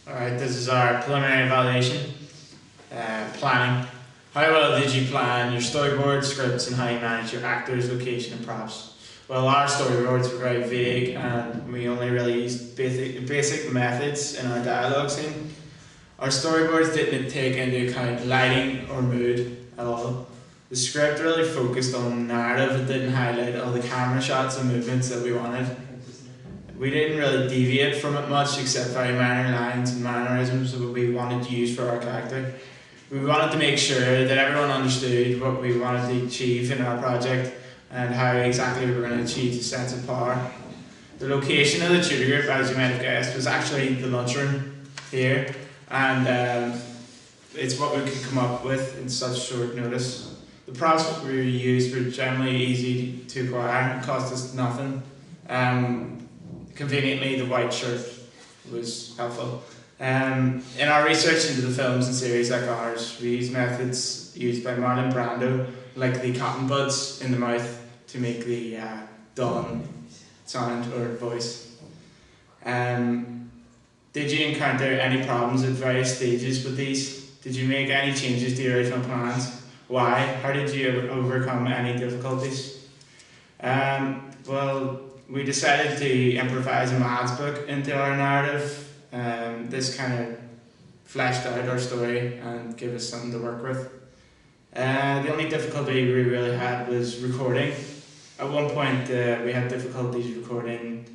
Alright, this is our preliminary evaluation. Planning. How well did you plan your storyboard, scripts, and how you manage your actors, location, and props? Well, our storyboards were very vague, and we only really used basic methods in our dialogue scene. Our storyboards didn't take into account lighting or mood at all. The script really focused on narrative, it didn't highlight all the camera shots and movements that we wanted. We didn't really deviate from it much except very minor lines and mannerisms that we wanted to use for our character. We wanted to make sure that everyone understood what we wanted to achieve in our project and how exactly we were going to achieve the sense of power. The location of the tutor group, as you might have guessed, was actually the lunchroom here, and it's what we could come up with in such short notice. The props we used were generally easy to acquire and cost us nothing. Conveniently, the white shirt was helpful. In our research into the films and series like ours, we used methods used by Marlon Brando, like the cotton buds in the mouth to make the Don sound or voice. Did you encounter any problems at various stages with these? Did you make any changes to your original plans? Why? How did you overcome any difficulties? Well, we decided to improvise a Mads book into our narrative. This kind of fleshed out our story and gave us something to work with. The only difficulty we really had was recording. At one point we had difficulties recording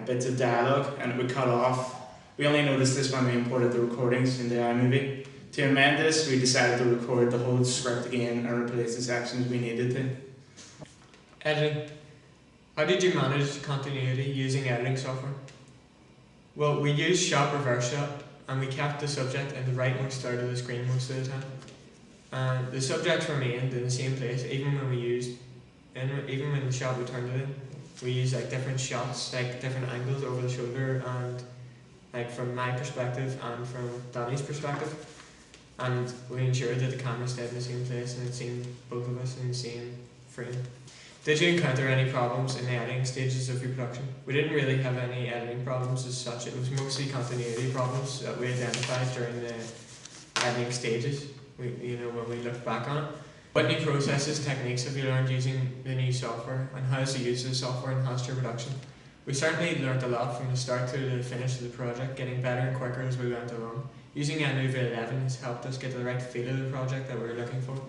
bits of dialogue and it would cut off. We only noticed this when we imported the recordings into iMovie. To amend this, we decided to record the whole script again and replace the sections we needed to. Editing. How did you manage continuity using editing software? Well, we used shot reverse shot and we kept the subject in the rightmost third of the screen most of the time. And the subject remained in the same place even when the shot we turned it in. We used like different shots, like different angles over the shoulder and like from my perspective and from Danny's perspective. And we ensured that the camera stayed in the same place and it seemed both of us in the same frame. Did you encounter any problems in the editing stages of your production? We didn't really have any editing problems as such. It was mostly continuity problems that we identified during the editing stages. When we look back on it. What new processes, techniques have you learned using the new software, and how has the use of the software enhanced your production? We certainly learned a lot from the start to the finish of the project, getting better and quicker as we went along. Using iMovie 11 has helped us get the right feel of the project that we were looking for.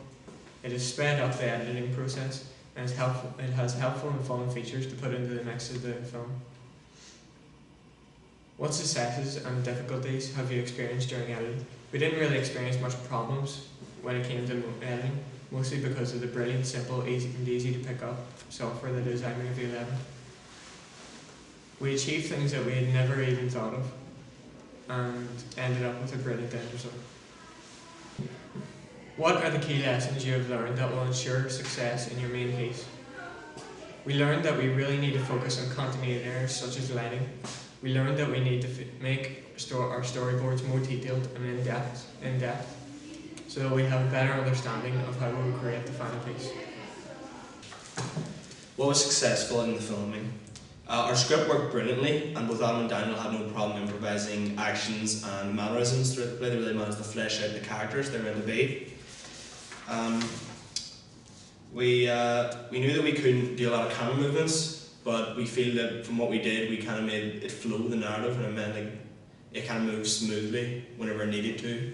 It has sped up the editing process and it has helpful and fun features to put into the mix of the film. What successes and difficulties have you experienced during editing? We didn't really experience much problems when it came to editing, mostly because of the brilliant, simple, easy to pick up software that is iMovie 11. We achieved things that we had never even thought of and ended up with a brilliant end result. What are the key lessons you have learned that will ensure success in your main piece? We learned that we really need to focus on continuity errors such as lighting. We learned that we need to make our storyboards more detailed and in-depth, so that we have a better understanding of how we will create the final piece. What was successful in the filming? Our script worked brilliantly, and both Adam and Daniel had no problem improvising actions and mannerisms throughout the play. They really managed to flesh out the characters they were meant to be. We knew that we couldn't do a lot of camera movements, but we feel that from what we did, we kind of made it flow the narrative, and it meant like it kind of moved smoothly whenever it needed to.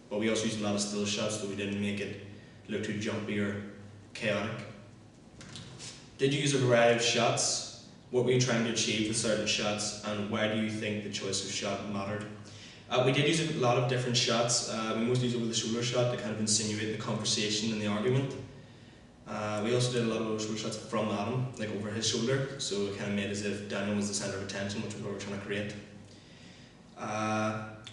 But we also used a lot of still shots, so we didn't make it look too jumpy or chaotic. Did you use a variety of shots? What were you trying to achieve with certain shots, and why do you think the choice of shot mattered? We did use a lot of different shots. We mostly used over the shoulder shot to kind of insinuate the conversation and the argument. We also did a lot of shoulder shots from Adam, like over his shoulder, so it kind of made as if Daniel was the centre of attention, which was what we were trying to create.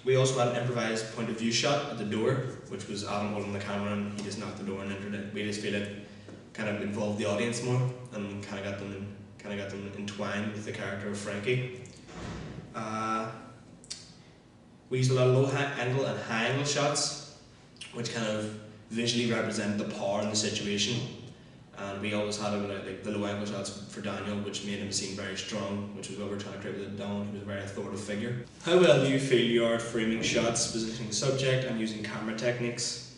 We also had an improvised point of view shot at the door, which was Adam holding the camera and he just knocked the door and entered it. We just feel it kind of involved the audience more and kind of got them entwined with the character of Frankie. We used a lot of low angle and high angle shots, which kind of visually represent the power in the situation. And we always had him like the low angle shots for Daniel, which made him seem very strong, which was what we were trying to create with Don. He was a very authoritative figure. How well do you feel you are at framing shots, positioning subject, and using camera techniques?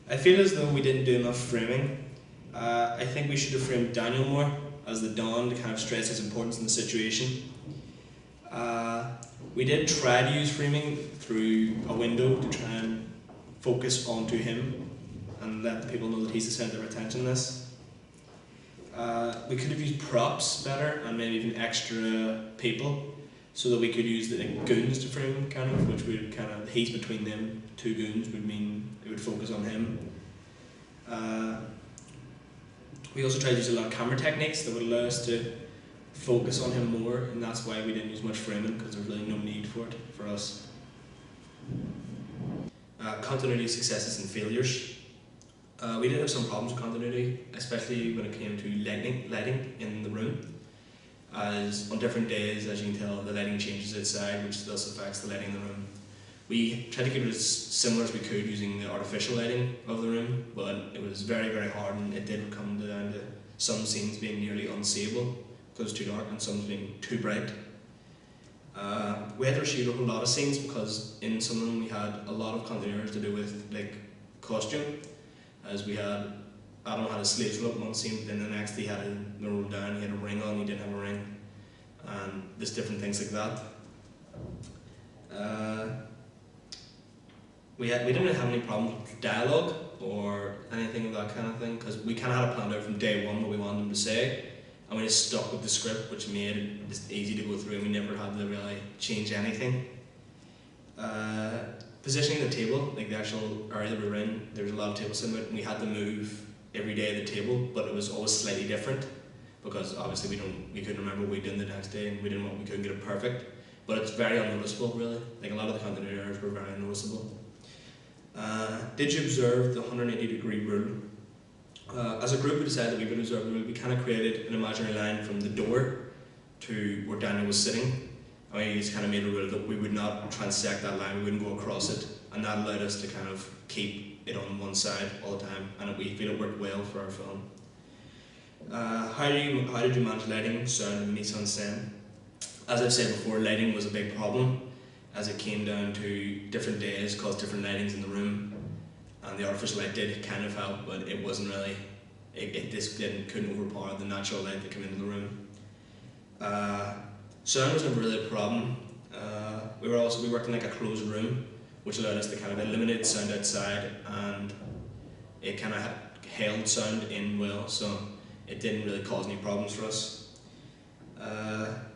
I feel as though we didn't do enough framing. I think we should have framed Daniel more as the Don to kind of stress his importance in the situation. We did try to use framing through a window to try and focus onto him and let the people know that he's the centre of attention in this. We could have used props better and maybe even extra people so that we could use the goons to frame him, kind of, which would kind of, he's between them two goons would mean it would focus on him. We also tried to use a lot of camera techniques that would allow us to focus on him more, and that's why we didn't use much framing, because there's really no need for it for us. Continuity successes and failures. We did have some problems with continuity, especially when it came to lighting in the room. As on different days, as you can tell, the lighting changes outside, which thus affects the lighting in the room. We tried to keep it as similar as we could using the artificial lighting of the room, but it was very, very hard, and it did come down to some scenes being nearly unseeable because it was too dark and some being too bright. We had to reshoot a whole lot of scenes because in some of them we had a lot of continuity errors to do with like costume, as we had Adam had his sleeves rolled up in one scene, but then the next he had them rolled down, he had a ring on, he didn't have a ring, and there's different things like that. We didn't really have any problems with dialogue or anything of that kind of thing, because we kind of had it planned out from day one what we wanted them to say, and we just stuck with the script, which made it just easy to go through, and we never had to really change anything. Positioning the table, like the actual area that we were in, there was a lot of tables in it, and we had to move every day at the table, but it was always slightly different, because obviously we couldn't remember what we did the next day, and we couldn't get it perfect. But it's very unnoticeable, really. Like a lot of the continuity errors were very unnoticeable. Did you observe the 180-degree rule? As a group, we decided that we would observe the rule. We kind of created an imaginary line from the door to where Daniel was sitting. And we just kind of made a rule that we would not transect that line, we wouldn't go across it. And that allowed us to kind of keep it on one side all the time, and we feel it worked well for our film. How did you manage lighting, sound, and mise en scène? As I've said before, lighting was a big problem, as it came down to different days caused different lightings in the room, and the artificial light did kind of help, but it wasn't really, it couldn't overpower the natural light that came into the room. Sound was never really a problem. We worked in like a closed room, which allowed us to kind of eliminate sound outside, and it kind of held sound in well, so it didn't really cause any problems for us. Our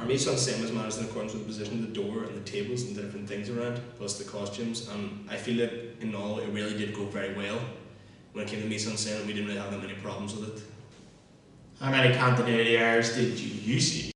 mise en scène was managed in accordance with the position of the door and the tables and the different things around, plus the costumes, and I feel that in all it really did go very well. When it came to mise en scène, we didn't really have that many problems with it. How many continuity errors did you see?